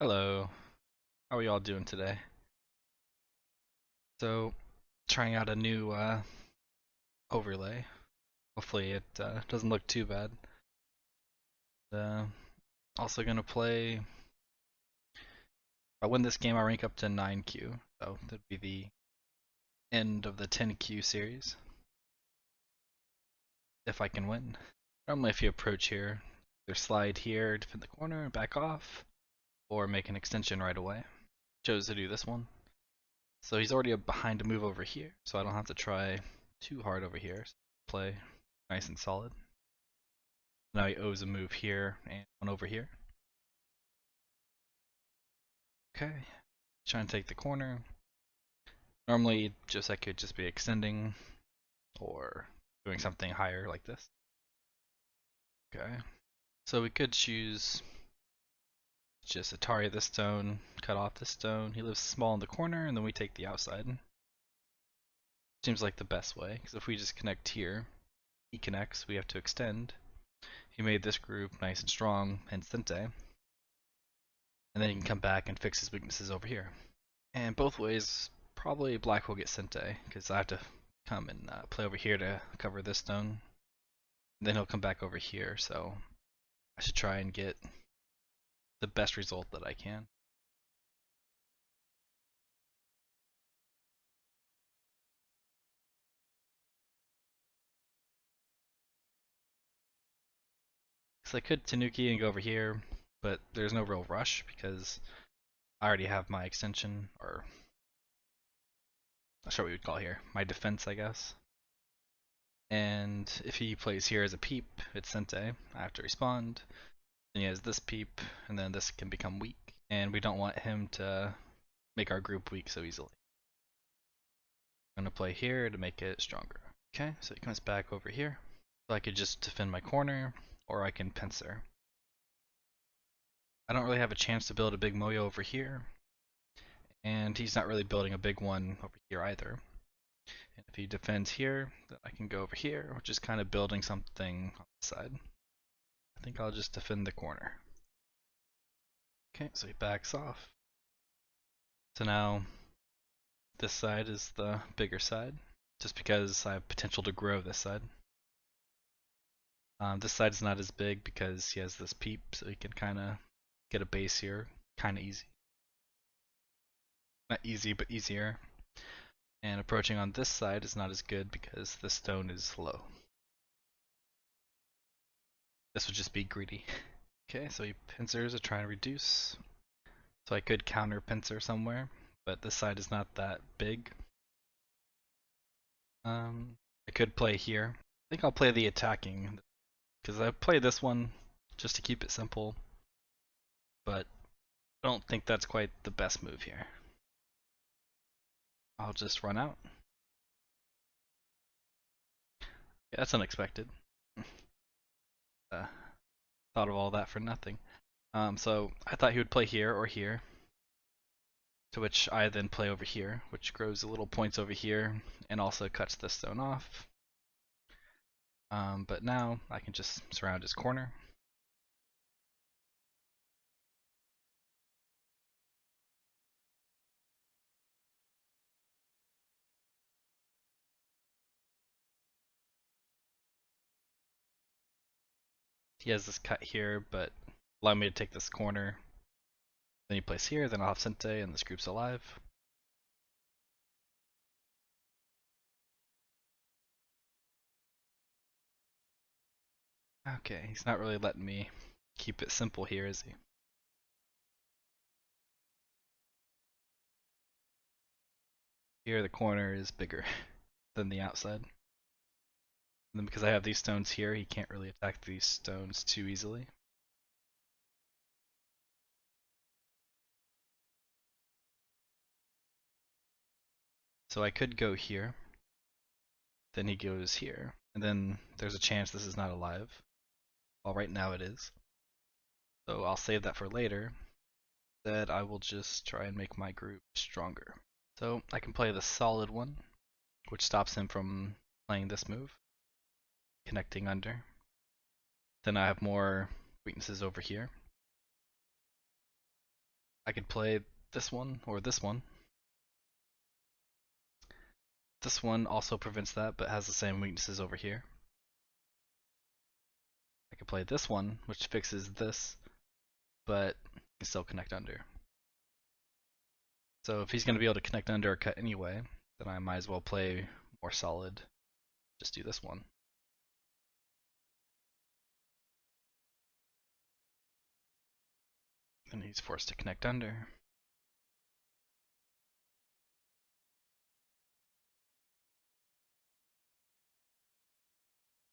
Hello, how are y'all doing today? So, trying out a new overlay. Hopefully it doesn't look too bad. Uh, Also gonna play. If I win this game, I rank up to 9Q. So that'd be the end of the 10Q series if I can win. Normally, if you approach here, either slide here, defend the corner, and back off, or make an extension right away. Chose to do this one. So he's already behind to move over here, so I don't have to try too hard over here. So play nice and solid. Now he owes a move here and one over here. Okay, trying to take the corner. Normally, just I could just be extending or doing something higher like this. Okay, so we could choose just Atari this stone, cut off this stone. He lives small in the corner, and then we take the outside. Seems like the best way, because if we just connect here, he connects, we have to extend. He made this group nice and strong, hence Sente. And then he can come back and fix his weaknesses over here. And both ways, probably black will get Sente, because I have to come and play over here to cover this stone. And then he'll come back over here, so I should try and get the best result that I can. Because I could Tanuki and go over here, but there's no real rush because I already have my extension, or not sure what we would call here, my defense, I guess. And if he plays here as a peep, it's Sente. I have to respond. Then he has this peep, and then this can become weak. And we don't want him to make our group weak so easily. I'm going to play here to make it stronger. Okay, so he comes back over here. So I could just defend my corner, or I can pincer. I don't really have a chance to build a big Moyo over here, and he's not really building a big one over here either. And if he defends here, then I can go over here, which is kind of building something on the side. I think I'll just defend the corner. Okay, so he backs off. So now this side is the bigger side, just because I have potential to grow this side. This side is not as big because he has this peep, so he can kind of get a base here, kind of easy. Not easy, but easier. And approaching on this side is not as good because the stone is low. This would just be greedy. Okay, so he pincers to try and reduce. So I could counter pincer somewhere, but this side is not that big. I could play here. I think I'll play the attacking because I play this one just to keep it simple, but I don't think that's quite the best move here. I'll just run out. Yeah, that's unexpected. uh, Thought of all that for nothing. So I thought he would play here or here, to which I then play over here, which grows the little points over here and also cuts this stone off. But now I can just surround his corner. He has this cut here, but allow me to take this corner. Then he plays here, then I'll have Sente and this group's alive. Okay, he's not really letting me keep it simple here, is he? Here the corner is bigger than the outside. And then because I have these stones here, he can't really attack these stones too easily. So I could go here, then he goes here, and then there's a chance this is not alive. Well, right now it is. So I'll save that for later. That I will just try and make my group stronger. So I can play the solid one, which stops him from playing this move, connecting under. Then I have more weaknesses over here. I could play this one or this one. This one also prevents that, but has the same weaknesses over here. I could play this one, which fixes this, but can still connect under. So if he's going to be able to connect under or cut anyway, then I might as well play more solid. Just do this one. Then he's forced to connect under.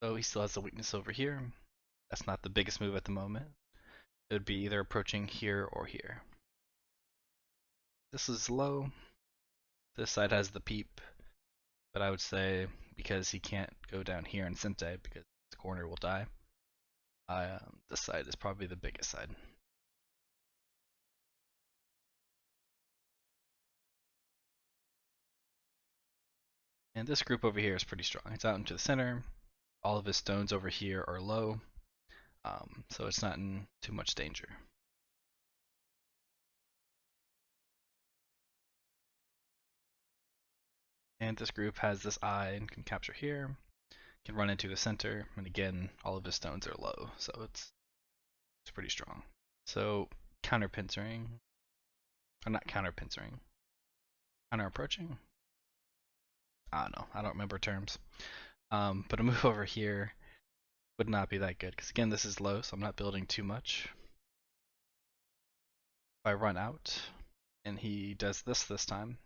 So he still has the weakness over here. That's not the biggest move at the moment. It would be either approaching here or here. This is low. This side has the peep, but I would say because he can't go down here in Sente because the corner will die, this side is probably the biggest side. And this group over here is pretty strong. It's out into the center. All of his stones over here are low, so it's not in too much danger. And this group has this eye and can capture here, can run into the center, and again, all of his stones are low, so it's pretty strong. So counter pincering, or not counter pincering, counter approaching. I don't know. I don't remember terms. But a move over here would not be that good because again, this is low, so I'm not building too much. If I run out and he does this time,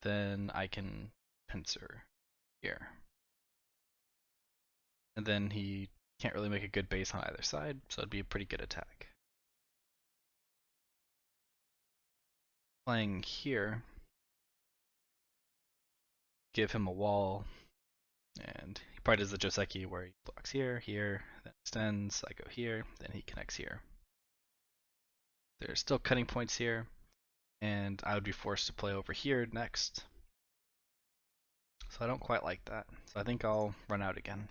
then I can pincer here. And then he can't really make a good base on either side, so it'd be a pretty good attack. Playing here, give him a wall, and he probably does the Joseki where he blocks here, here, then extends, I go here, then he connects here. There's still cutting points here, and I would be forced to play over here next. So I don't quite like that. So I think I'll run out again.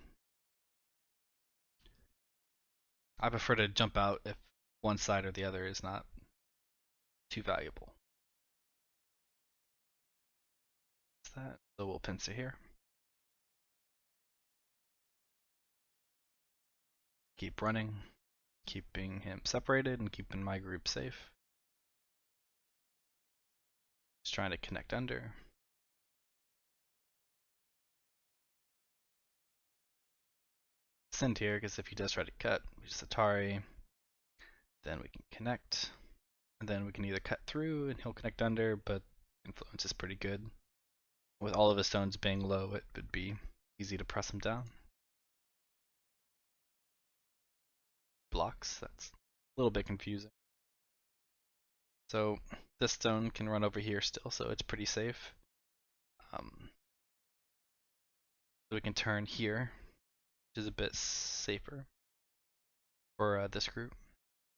I prefer to jump out if one side or the other is not too valuable. That's that. So we'll pincer here. Keep running, keeping him separated and keeping my group safe. Just trying to connect under. Send here because if he does try to cut, we just Atari. Then we can connect. And then we can either cut through and he'll connect under, but influence is pretty good. With all of his stones being low, it would be easy to press him down. Blocks, that's a little bit confusing. So this stone can run over here still, so it's pretty safe. So we can turn here, which is a bit safer for this group,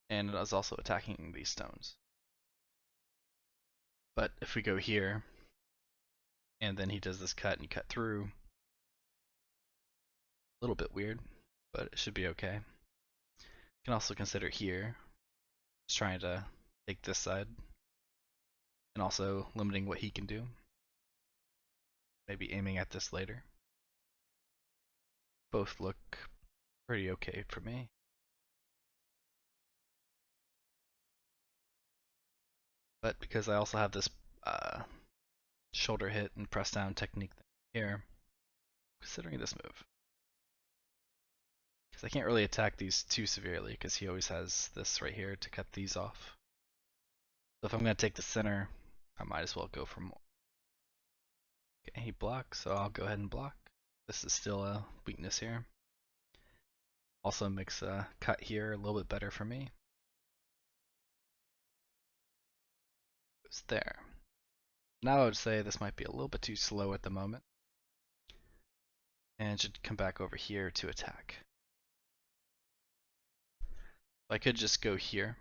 and it is also attacking these stones. But if we go here, and then he does this cut and you cut through, a little bit weird, but it should be okay. You can also consider here, just trying to take this side, and also limiting what he can do. Maybe aiming at this later. Both look pretty okay for me. But because I also have this shoulder hit and press down technique here, considering this move. Because I can't really attack these too severely because he always has this right here to cut these off. So if I'm going to take the center, I might as well go for more. Okay, he blocks, so I'll go ahead and block. This is still a weakness here. Also makes a cut here a little bit better for me. It's there. Now I would say this might be a little bit too slow at the moment. And should come back over here to attack. I could just go here.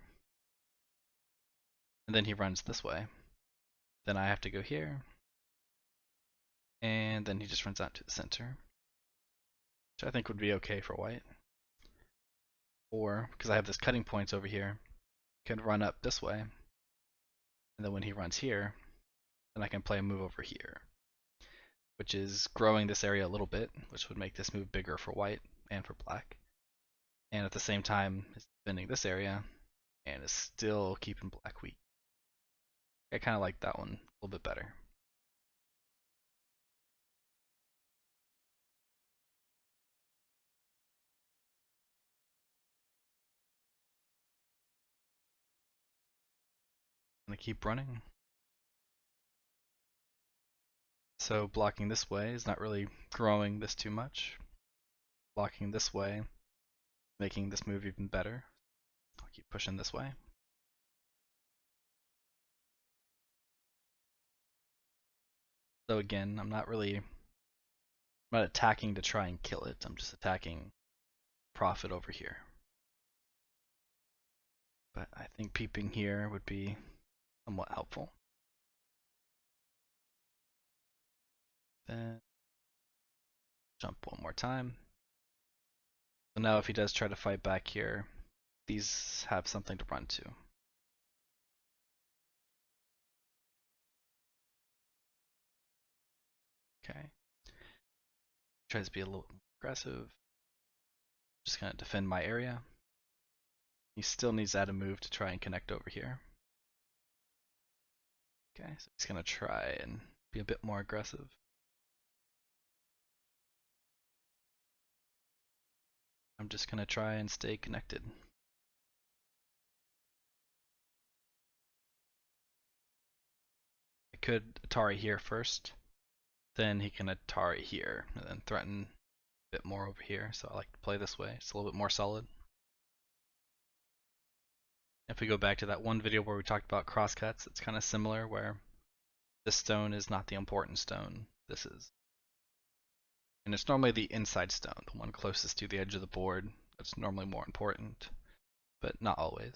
And then he runs this way. Then I have to go here. And then he just runs out to the center. Which I think would be okay for white. Or, because I have this cutting points over here, can run up this way, and then when he runs here, then I can play a move over here, which is growing this area a little bit, which would make this move bigger for white and for black. And at the same time, it's defending this area and is still keeping black weak. I kind of like that one a little bit better. I'm gonna keep running. So blocking this way is not really growing this too much. Blocking this way, making this move even better. I'll keep pushing this way. So again, I'm not attacking to try and kill it. I'm just attacking profit over here. But I think peeping here would be somewhat helpful. Then jump one more time. So now if he does try to fight back here, these have something to run to. Okay. Tries to be a little more aggressive. Just gonna defend my area. He still needs to add a move to try and connect over here. Okay, so he's gonna try and be a bit more aggressive. I'm just gonna try and stay connected. I could Atari here first, then he can Atari here, and then threaten a bit more over here, so I like to play this way. It's a little bit more solid. If we go back to that one video where we talked about crosscuts, it's kind of similar where this stone is not the important stone, this is. And it's normally the inside stone, the one closest to the edge of the board, that's normally more important, but not always.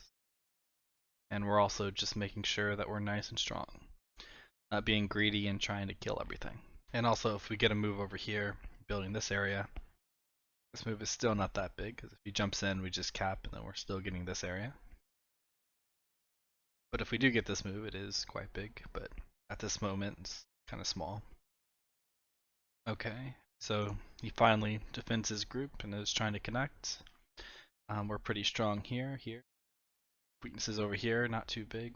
And we're also just making sure that we're nice and strong, not being greedy and trying to kill everything. And also if we get a move over here, building this area, this move is still not that big, because if he jumps in, we just cap, and then we're still getting this area. But if we do get this move, it is quite big, but at this moment, it's kind of small. Okay, so he finally defends his group and is trying to connect. We're pretty strong here. Weaknesses over here, not too big.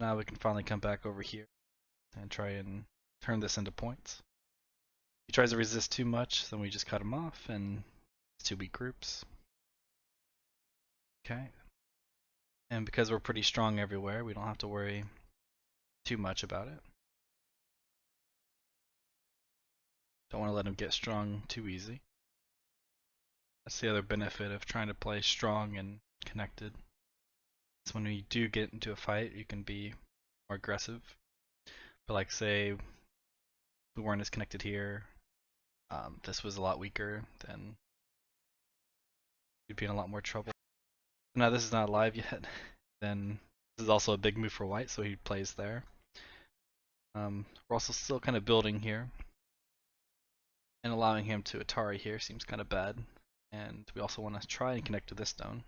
Now we can finally come back over here and try and turn this into points. If he tries to resist too much, then we just cut him off, and it's 2 weak groups. Okay. And because we're pretty strong everywhere, we don't have to worry too much about it. Don't want to let him get strong too easy. That's the other benefit of trying to play strong and connected. So when we do get into a fight, you can be more aggressive. But like say we weren't as connected here, this was a lot weaker, then we'd be in a lot more trouble. Now this is not live yet, then this is also a big move for white, so he plays there. We're also still kind of building here, and allowing him to Atari here seems kind of bad. And we also want to try and connect to this stone.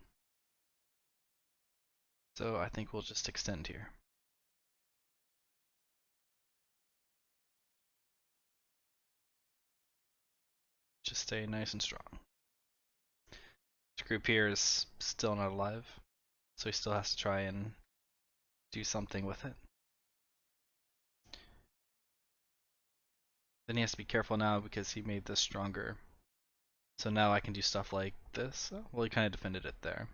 So I think we'll just extend here. Just stay nice and strong. This group here is still not alive, so he still has to try and do something with it. Then he has to be careful now because he made this stronger. So now I can do stuff like this. Well, he kind of defended it there.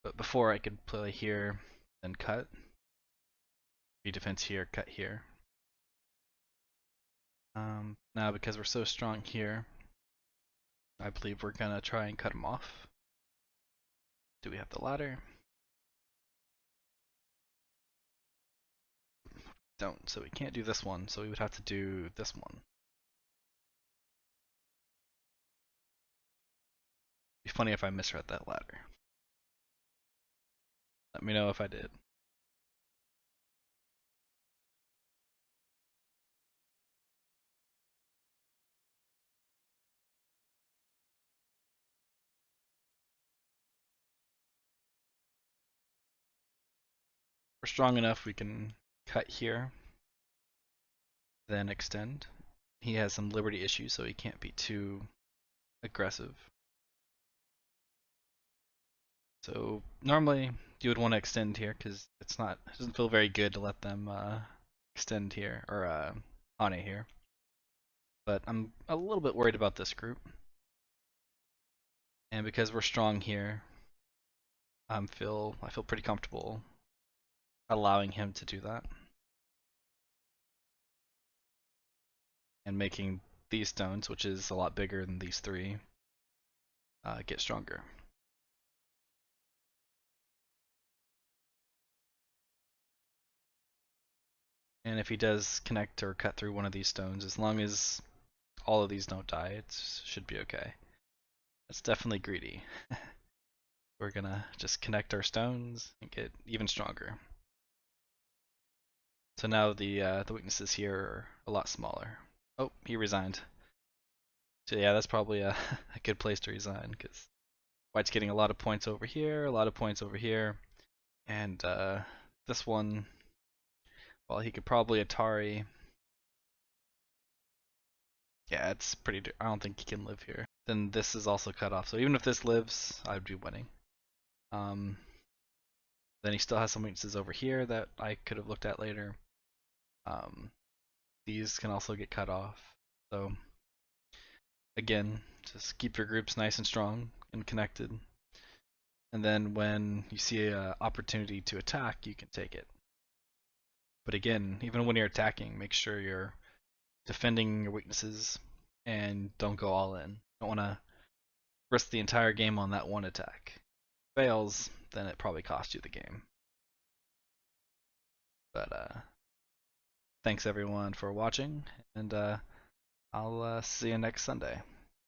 But before I could play here, then cut. He defends here, cut here. Now because we're so strong here, I believe we're gonna try and cut him off. Do we have the ladder? Don't, so we can't do this one, so we would have to do this one. It'd be funny if I misread that ladder. Let me know if I did. we're strong enough, we can cut here, then extend. He has some liberty issues, so he can't be too aggressive. So normally you would want to extend here because it doesn't feel very good to let them extend here or on it here. But I'm a little bit worried about this group, and because we're strong here, I feel pretty comfortable allowing him to do that and making these stones, which is a lot bigger than these three, get stronger. And if he does connect or cut through one of these stones, as long as all of these don't die, it should be okay. It's definitely greedy. We're gonna just connect our stones and get even stronger. So now the weaknesses here are a lot smaller. Oh, he resigned. So yeah, that's probably a, a good place to resign because White's getting a lot of points over here, a lot of points over here, and this one, well, he could probably Atari. Yeah, it's pretty. I don't think he can live here. Then this is also cut off. So even if this lives, I'd be winning. Um, then he still has some weaknesses over here that I could have looked at later. These can also get cut off. So again, just keep your groups nice and strong and connected. And then when you see an opportunity to attack, you can take it. But again, even when you're attacking, make sure you're defending your weaknesses and don't go all in. Don't want to risk the entire game on that one attack. If it fails, then it probably cost you the game. But thanks everyone for watching, and I'll see you next Sunday.